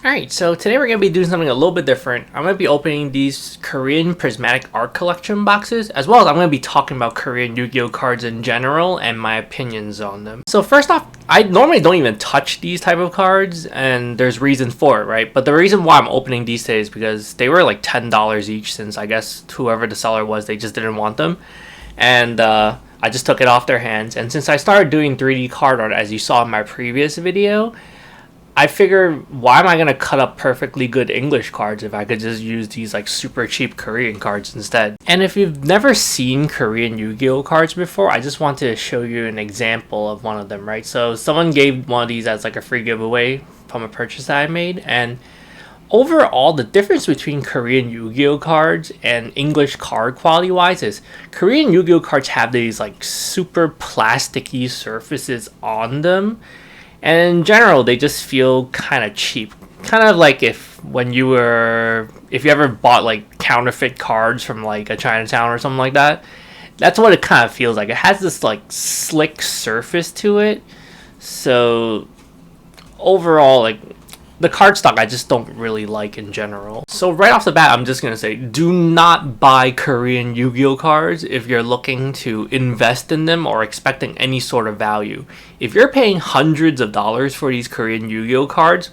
Alright, so today we're going to be doing something a little bit different. I'm going to be opening these Korean Prismatic Art Collection boxes, as well as I'm going to be talking about Korean Yu-Gi-Oh cards in general and my opinions on them. So first off, I normally don't even touch these type of cards, and there's reasons for it, right? But the reason why I'm opening these today is because they were like $10 each, since I guess whoever the seller was, they just didn't want them. And I just took it off their hands, and since I started doing 3D card art, as you saw in my previous video, I figured, why am I gonna cut up perfectly good English cards if I could just use these like super cheap Korean cards instead? And if you've never seen Korean Yu-Gi-Oh cards before, I just wanted to show you an example of one of them, right? So someone gave one of these as like a free giveaway from a purchase that I made, and overall, the difference between Korean Yu-Gi-Oh cards and English card quality wise is Korean Yu-Gi-Oh cards have these like super plasticky surfaces on them. And in general, they just feel kind of cheap. Kind of like if you ever bought like counterfeit cards from like a Chinatown or something like that. That's what it kind of feels like. It has this like slick surface to it. So overall, like, the cardstock I just don't really like in general. So right off the bat, I'm just going to say, do not buy Korean Yu-Gi-Oh cards if you're looking to invest in them or expecting any sort of value. If you're paying hundreds of dollars for these Korean Yu-Gi-Oh cards,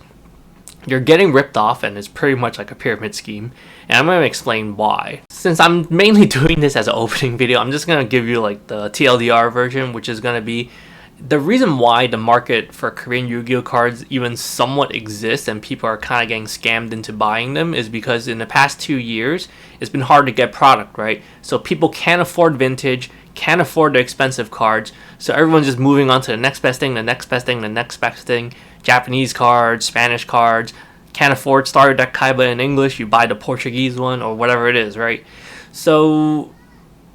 you're getting ripped off, and it's pretty much like a pyramid scheme. And I'm going to explain why. Since I'm mainly doing this as an opening video, I'm just going to give you like the TLDR version, which is going to be the reason why the market for Korean Yu-Gi-Oh cards even somewhat exists and people are kind of getting scammed into buying them is because in the past 2 years, it's been hard to get product, right? So people can't afford vintage, can't afford the expensive cards, so everyone's just moving on to the next best thing, the next best thing, the next best thing. Japanese cards, Spanish cards, can't afford Starter Deck Kaiba in English, you buy the Portuguese one or whatever it is, right? So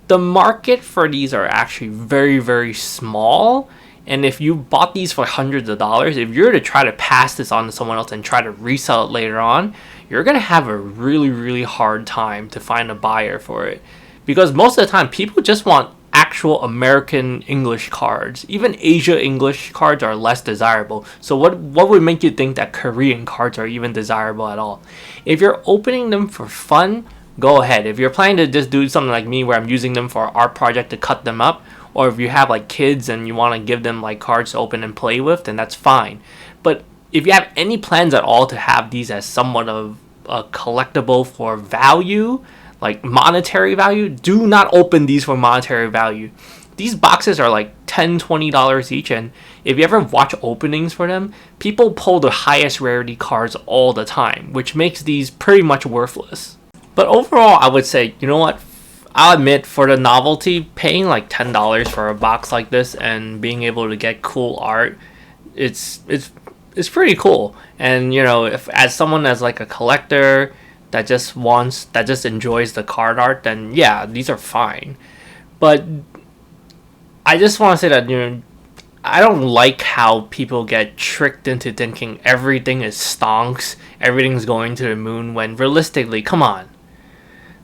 the market for these are actually very, very small. And if you bought these for hundreds of dollars, if you're to try to pass this on to someone else and try to resell it later on, you're going to have a really, really hard time to find a buyer for it. Because most of the time, people just want actual American English cards. Even Asia English cards are less desirable. So what would make you think that Korean cards are even desirable at all? If you're opening them for fun, go ahead. If you're planning to just do something like me where I'm using them for an art project to cut them up, or if you have like kids and you want to give them like cards to open and play with, then that's fine. But if you have any plans at all to have these as somewhat of a collectible for value, like monetary value, do not open these for monetary value. These boxes are like $10-$20 each, and if you ever watch openings for them, people pull the highest rarity cards all the time, which makes these pretty much worthless. But overall, I would say, you know what? I'll admit, for the novelty, paying like $10 for a box like this and being able to get cool art, it's pretty cool. And you know, if as someone as like a collector that just enjoys the card art, then yeah, these are fine. But I just want to say that, you know, I don't like how people get tricked into thinking everything is stonks, everything's going to the moon, when realistically, come on.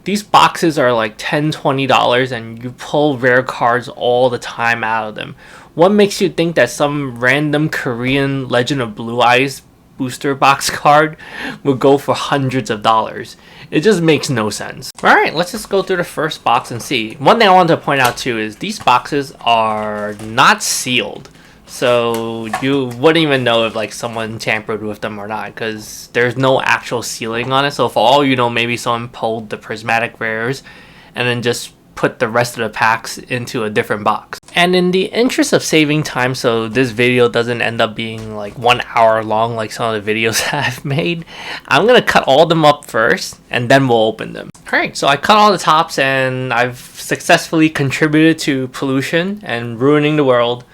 These boxes are like $10-$20 and you pull rare cards all the time out of them. What makes you think that some random Korean Legend of Blue Eyes booster box card would go for hundreds of dollars? It just makes no sense. Alright, let's just go through the first box and see. One thing I wanted to point out too is these boxes are not sealed. So you wouldn't even know if like someone tampered with them or not, because there's no actual sealing on it. So for all you know, maybe someone pulled the Prismatic rares and then just put the rest of the packs into a different box. And in the interest of saving time, so this video doesn't end up being like 1 hour long like some of the videos I've made, I'm gonna cut all of them up first and then we'll open them. Alright, so I cut all the tops and I've successfully contributed to pollution and ruining the world.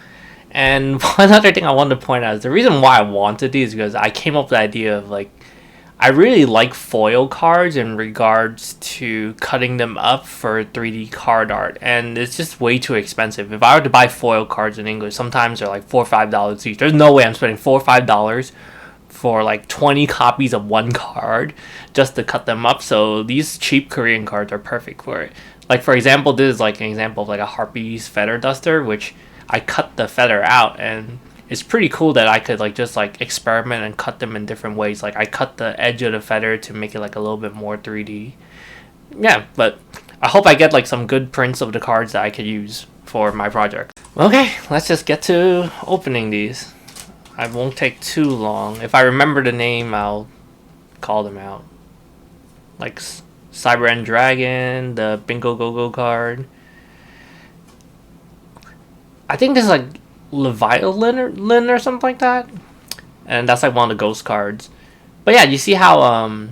And one other thing I wanted to point out is the reason why I wanted these is because I came up with the idea of like, I really like foil cards in regards to cutting them up for 3D card art, and it's just way too expensive. If I were to buy foil cards in English, sometimes they're like $4 or $5 each. There's no way I'm spending $4 or $5 for like 20 copies of one card just to cut them up. So these cheap Korean cards are perfect for it. Like for example, this is like an example of like a Harpy's feather duster, which I cut the feather out and it's pretty cool that I could like just like experiment and cut them in different ways. Like I cut the edge of the feather to make it like a little bit more 3D. Yeah, but I hope I get like some good prints of the cards that I could use for my project. Okay, let's just get to opening these. I won't take too long. If I remember the name, I'll call them out. Like Cyber End Dragon, the Bingo Go Go card. I think this is like Leviathan or something like that. And that's like one of the ghost cards. But yeah, you see how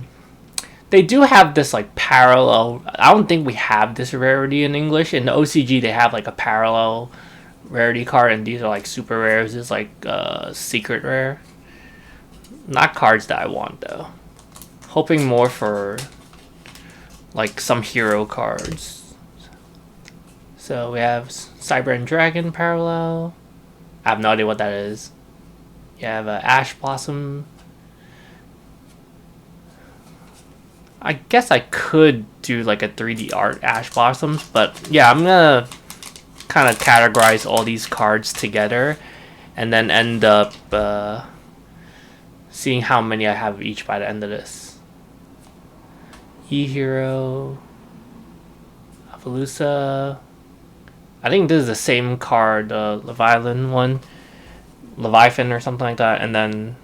they do have this like parallel. I don't think we have this rarity in English. In the OCG they have like a parallel rarity card, and these are like super rares. It's like secret rare. Not cards that I want though. Hoping more for like some hero cards. So we have Cyber and Dragon parallel. I have no idea what that is. You have Ash Blossom. I guess I could do like a 3D art Ash Blossoms, but yeah, I'm gonna kind of categorize all these cards together and then end up seeing how many I have each by the end of this. E-Hero, Avalusa. I think this is the same card, Leviathan or something like that, and then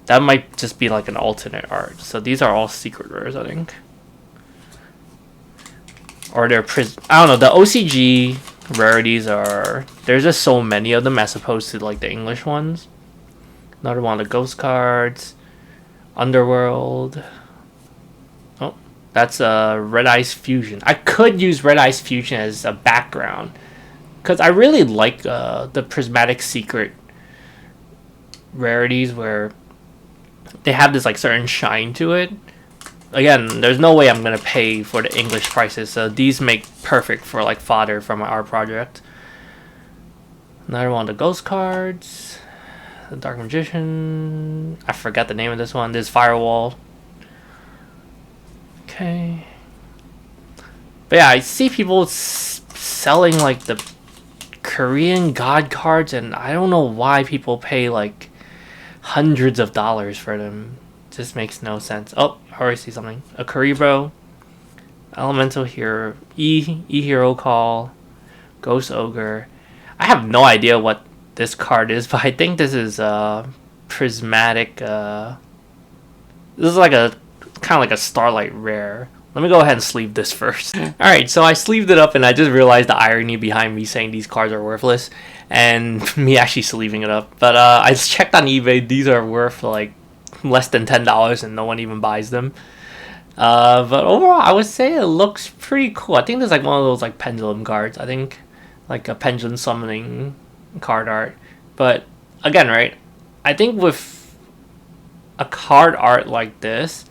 that might just be like an alternate art. So these are all secret rares, I think. Or they're I don't know, the OCG rarities are, there's just so many of them as opposed to like the English ones. Another one of the ghost cards. Underworld. Oh, that's a Red Ice Fusion. I could use Red Ice Fusion as a background, because I really like the Prismatic Secret rarities where they have this like certain shine to it. Again, there's no way I'm gonna pay for the English prices, so these make perfect for like fodder for my art project. Another one of the ghost cards. The Dark Magician. I forgot the name of this one. This Firewall. Okay. But yeah, I see people selling like the Korean god cards, and I don't know why people pay like hundreds of dollars for them. Just makes no sense. Oh, I already see something. A Karibo, Elemental Hero, E-Hero Call, Ghost Ogre. I have no idea what this card is, but I think this is Prismatic. This is like a kind of like a Starlight rare. Let me go ahead and sleeve this first. Alright, so I sleeved it up, and I just realized the irony behind me saying these cards are worthless and me actually sleeving it up. But I checked on eBay. These are worth like less than $10 and no one even buys them. But overall, I would say it looks pretty cool. I think there's like one of those like pendulum cards. I think like a pendulum summoning card art. But again, right, I think with a card art like this,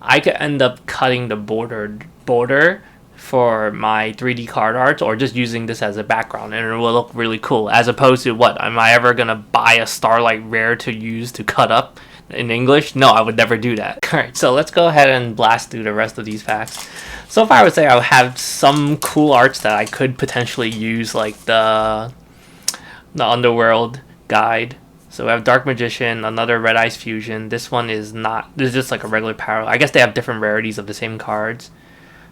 I could end up cutting the border for my 3D card art, or just using this as a background, and it will look really cool, as opposed to what, am I ever gonna buy a Starlight rare to use to cut up in English? No, I would never do that. Alright, so let's go ahead and blast through the rest of these packs. So far I would say I have some cool arts that I could potentially use, like the Underworld guide. So we have Dark Magician, another Red Ice Fusion. This one is not, this is just like a regular parallel. I guess they have different rarities of the same cards.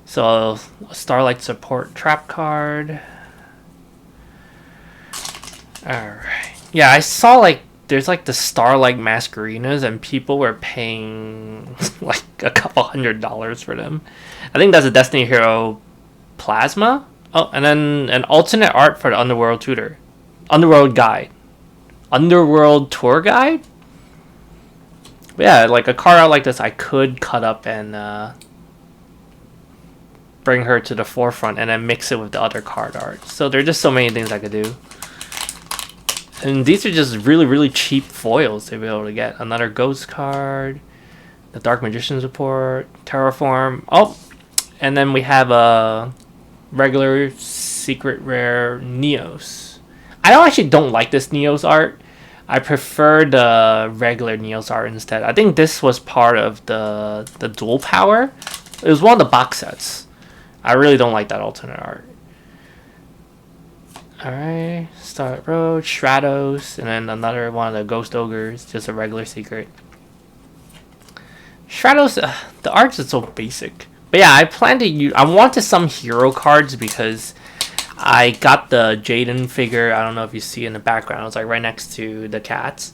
So a Starlight Support Trap card. Alright. Yeah, I saw like there's like the Starlight Masquerinas, and people were paying like a couple $100 for them. I think that's a Destiny Hero Plasma. Oh, and then an alternate art for the Underworld Tutor. Underworld Guide. Underworld Tour Guide? But yeah, like a card out like this I could cut up and bring her to the forefront and then mix it with the other card art. So there are just so many things I could do. And these are just really, really cheap foils to be able to get. Another Ghost card, the Dark Magician support, Terraform. Oh, and then we have a regular secret rare Neos. I actually don't like this Neos art. I prefer the regular Neos art instead. I think this was part of the dual power. It was one of the box sets. I really don't like that alternate art. Alright, Starlight Road, Stratos, and then another one of the Ghost Ogres, just a regular secret. Stratos, the arts is so basic. But yeah, I plan to use. I wanted some hero cards because I got the Jaden figure. I don't know if you see in the background. It's like right next to the cats,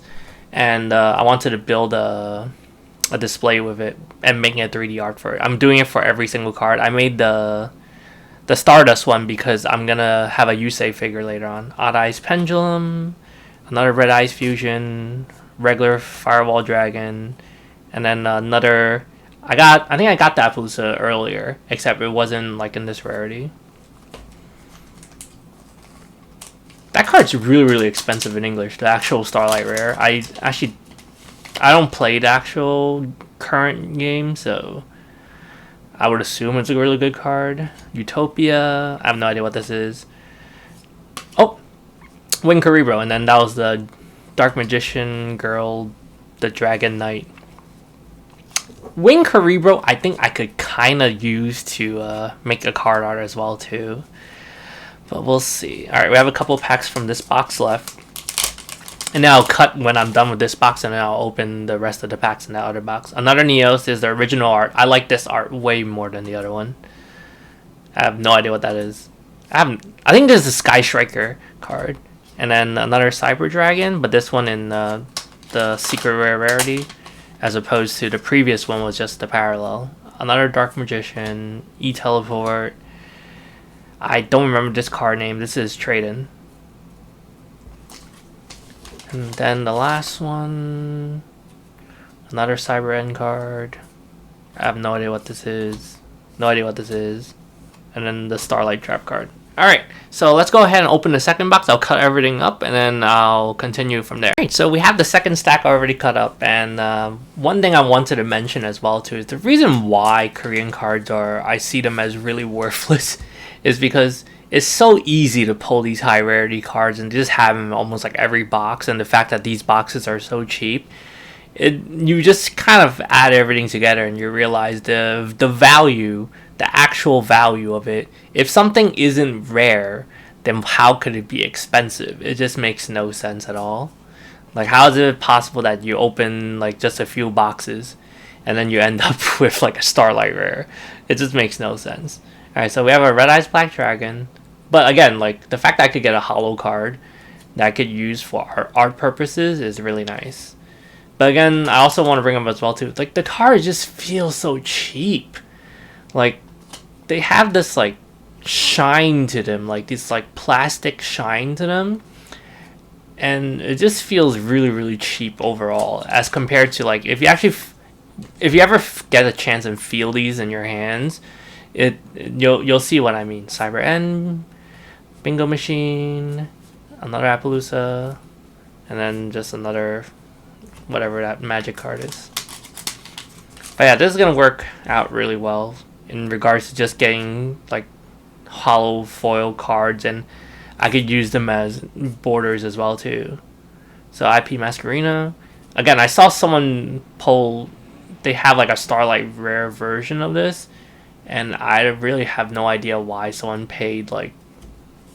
and I wanted to build a display with it and making a 3D art for it. I'm doing it for every single card. I made the Stardust one because I'm gonna have a Yusei figure later on. Odd Eyes Pendulum, another Red Eyes Fusion, regular Firewall Dragon, and then another. I think I got that Appaloosa earlier, except it wasn't like in this rarity. That card's really expensive in English. The actual Starlight Rare. I don't play the actual current game, so I would assume it's a really good card. Utopia. I have no idea what this is. Oh, Wing Cerebro, and then that was the Dark Magician Girl, the Dragon Knight. Wing Cerebro, I think I could kind of use to make a card art as well too. But we'll see. Alright, we have a couple packs from this box left. And then I'll cut when I'm done with this box, and then I'll open the rest of the packs in the other box. Another Neos is the original art. I like this art way more than the other one. I have no idea what that is. I think this is a Sky Striker card. And then another Cyber Dragon, but this one in the secret rarity, as opposed to the previous one was just the parallel. Another Dark Magician, E-Teleport. I don't remember this card name. This is Trade-In. And then the last one, another Cyber End card. I have no idea what this is. No idea what this is. And then the Starlight Trap card. Alright, so let's go ahead and open the second box. I'll cut everything up and then I'll continue from there. Alright, so we have the second stack already cut up, and one thing I wanted to mention as well too is the reason why Korean cards I see them as really worthless is because it's so easy to pull these high rarity cards and just have them almost like every box, and the fact that these boxes are so cheap, you just kind of add everything together and you realize the value, the actual value of it. If something isn't rare, then how could it be expensive? It just makes no sense at all. Like, how is it possible that you open like just a few boxes and then you end up with like a Starlight Rare? It just makes no sense. Alright, so we have a Red Eyes Black Dragon. But again, like, the fact that I could get a holo card that I could use for art purposes is really nice. But again, I also want to bring up as well too, like, the cards just feel so cheap. Like, they have this like shine to them, like this like plastic shine to them, and it just feels really cheap overall as compared to, like, if you ever get a chance and feel these in your hands, you'll see what I mean. Cyber End, Bingo Machine, another Appaloosa, and then just another whatever that magic card is. But yeah, this is gonna work out really well in regards to just getting like hollow foil cards, and I could use them as borders as well too. So IP Masquerina. Again, I saw someone poll, they have like a Starlight Rare version of this, and I really have no idea why someone paid like,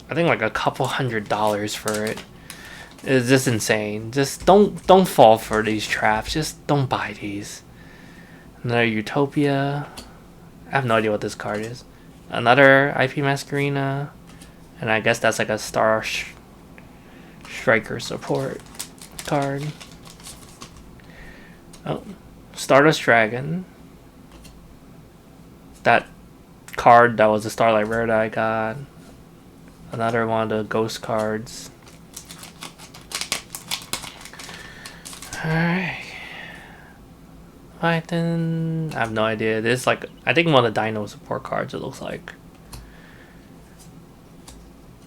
I think like a couple $100 for it. It's just insane. Just don't fall for these traps. Just don't buy these. Another Utopia. I have no idea what this card is. Another IP Masquerina, and I guess that's like a Striker support card. Oh, Stardust Dragon. That card that was a Starlight Rare that I got. Another one of the ghost cards. Alright. Python. I have no idea. This is like, I think one of the Dino support cards, it looks like.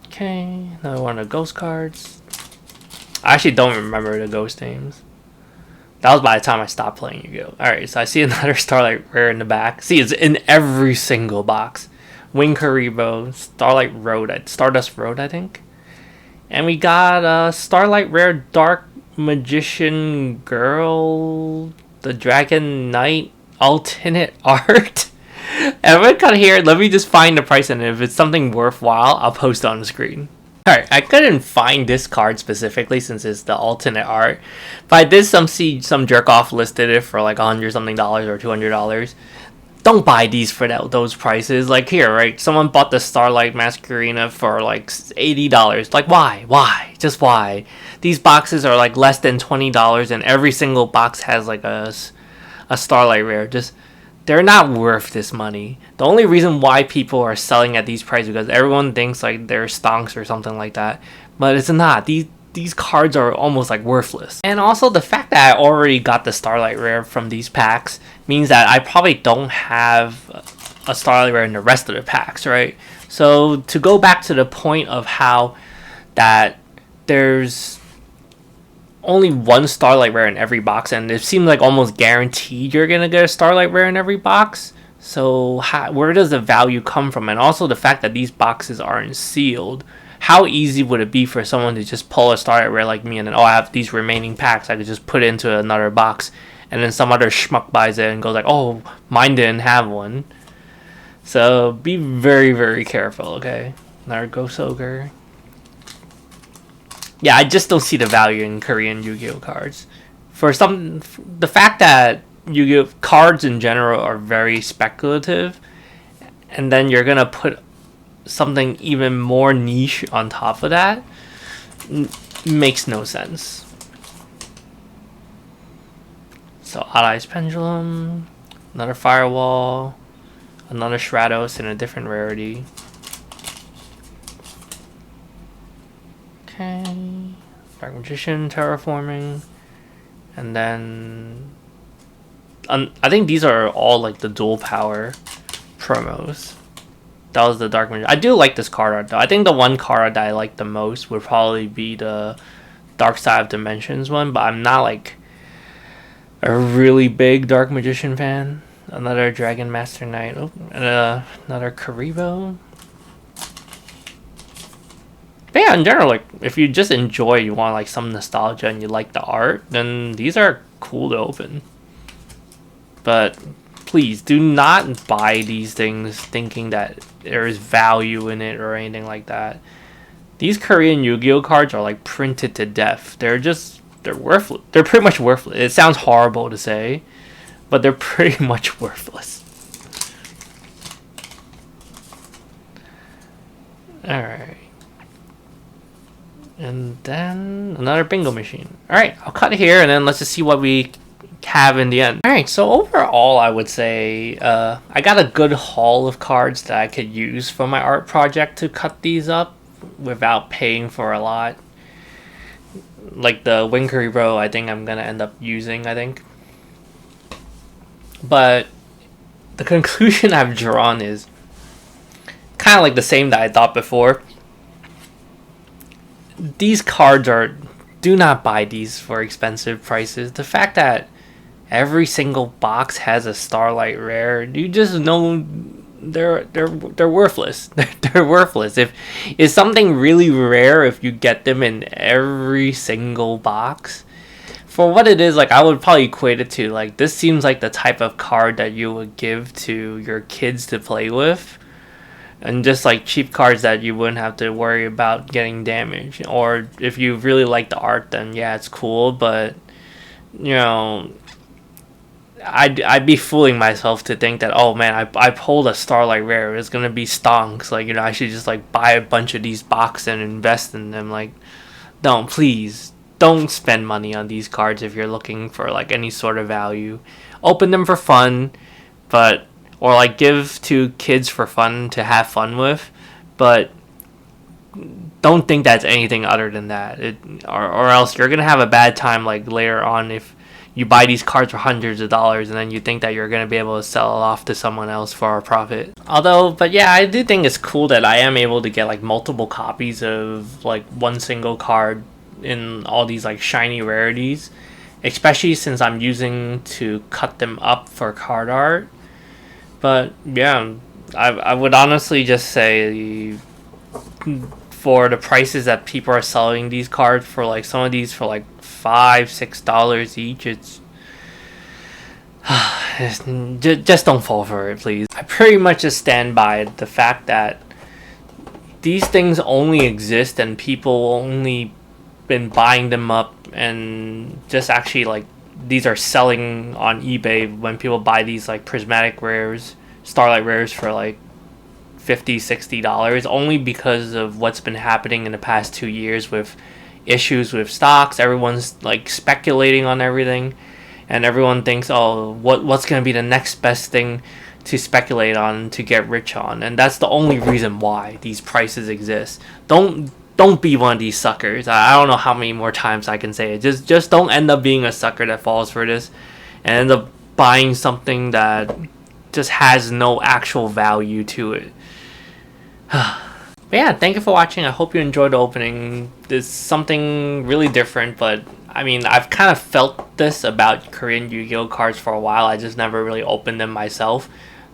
Okay. Another one of the ghost cards. I actually don't remember the ghost names. That was by the time I stopped playing Yu-Gi-Oh! Alright, so I see another Starlight Rare in the back. See, it's in every single box. Wing Cerebro, Stardust Road, I think. And we got a Starlight Rare Dark Magician Girl, the Dragon Knight alternate art. And I'm gonna cut here. Let me just find the price, and if it's something worthwhile, I'll post it on the screen. Alright, I couldn't find this card specifically since it's the alternate art, but I did see some jerk off listed it for like $100 something or $200. Don't buy these for those prices. Like here, right? Someone bought the Starlight Masquerina for like $80. Like why? Why? Just why? These boxes are like less than $20, and every single box has like a Starlight rare. Just they're not worth this money. The only reason why people are selling at these prices because everyone thinks like they're stonks or something like that, but it's not. These cards are almost like worthless. And also the fact that I already got the Starlight rare from these packs means that I probably don't have a Starlight rare in the rest of the packs, right? So to go back to the point of how that there's only one Starlight rare in every box, and it seems like almost guaranteed you're gonna get a Starlight rare in every box. So where does the value come from? And also the fact that these boxes aren't sealed. How easy would it be for someone to just pull a Starlight rare like me and then, oh, I have these remaining packs, I could just put it into another box, and then some other schmuck buys it and goes like, oh, mine didn't have one. So be very, very careful, okay? Another Ghost Ogre. Yeah, I just don't see the value in Korean Yu-Gi-Oh cards. The fact that Yu-Gi-Oh cards in general are very speculative, and then you're gonna put something even more niche on top of that makes no sense. So Allies Pendulum, another Firewall, another Stratos in a different rarity. Okay, Dark Magician, Terraforming, and then I think these are all like the dual power promos. That was the Dark Magician. I do like this card art though. I think the one card art that I like the most would probably be the Dark Side of Dimensions one, but I'm not like a really big Dark Magician fan. Another Dragon Master Knight. Oh, and another Karibo. But yeah, in general, like if you just enjoy, you want like some nostalgia and you like the art, then these are cool to open. But please do not buy these things thinking that there is value in it or anything like that. These Korean Yu-Gi-Oh cards are like printed to death. They're worthless. They're pretty much worthless. It sounds horrible to say, but they're pretty much worthless. Alright. And then another bingo machine. Alright, I'll cut it here and then let's just see what we have in the end. Alright, so overall I would say I got a good haul of cards that I could use for my art project to cut these up without paying for a lot. Like the Winkery Row, I think I'm gonna end up using, I think. But the conclusion I've drawn is kind of like the same that I thought before. These cards do not buy these for expensive prices. The fact that every single box has a Starlight rare, you just know they're worthless. They're worthless. If it's something really rare, if you get them in every single box, for what it is, like I would probably equate it to like this seems like the type of card that you would give to your kids to play with. And just like cheap cards that you wouldn't have to worry about getting damaged. Or if you really like the art, then yeah, it's cool. But you know, I'd be fooling myself to think that, oh man, I pulled a Starlight rare, it's gonna be stonks. Like, you know, I should just like buy a bunch of these boxes and invest in them. Like, please don't spend money on these cards if you're looking for like any sort of value. Open them for fun, or like give to kids for fun to have fun with, but don't think that's anything other than that. Or else you're gonna have a bad time like later on if you buy these cards for hundreds of dollars and then you think that you're gonna be able to sell it off to someone else for a profit. But yeah, I do think it's cool that I am able to get like multiple copies of like one single card in all these like shiny rarities, especially since I'm using to cut them up for card art. But yeah, I would honestly just say for the prices that people are selling these cards for, like some of these for like $5-6 each, it's just don't fall for it, please. I pretty much just stand by the fact that these things only exist and people only been buying them up, and just actually like these are selling on eBay when people buy these like prismatic rares, starlight rares for like $50-$60, only because of what's been happening in the past 2 years with issues with stocks. Everyone's like speculating on everything, and everyone thinks, oh, what's going to be the next best thing to speculate on to get rich on. And that's the only reason why these prices exist. Don't be one of these suckers. I don't know how many more times I can say it. Just don't end up being a sucker that falls for this and end up buying something that just has no actual value to it. But yeah, thank you for watching. I hope you enjoyed the opening. It's something really different, but I mean, I've kind of felt this about Korean Yu-Gi-Oh cards for a while. I just never really opened them myself.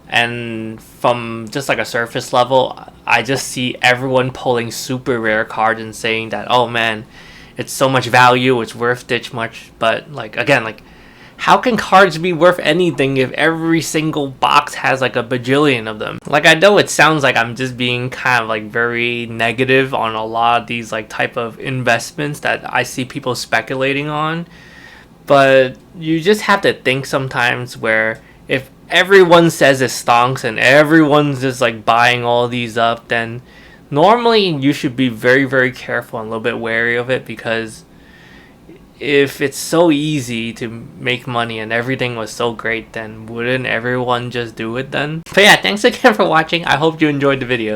And from just like a surface level, I just see everyone pulling super rare cards and saying that, oh man, it's so much value, it's worth this much. But like, again, like, how can cards be worth anything if every single box has like a bajillion of them? Like, I know it sounds like I'm just being kind of like very negative on a lot of these like type of investments that I see people speculating on, but you just have to think sometimes where if everyone says it stonks and everyone's just like buying all these up, then normally you should be very, very careful and a little bit wary of it, because if it's so easy to make money and everything was so great, then wouldn't everyone just do it then? But yeah, thanks again for watching. I hope you enjoyed the video.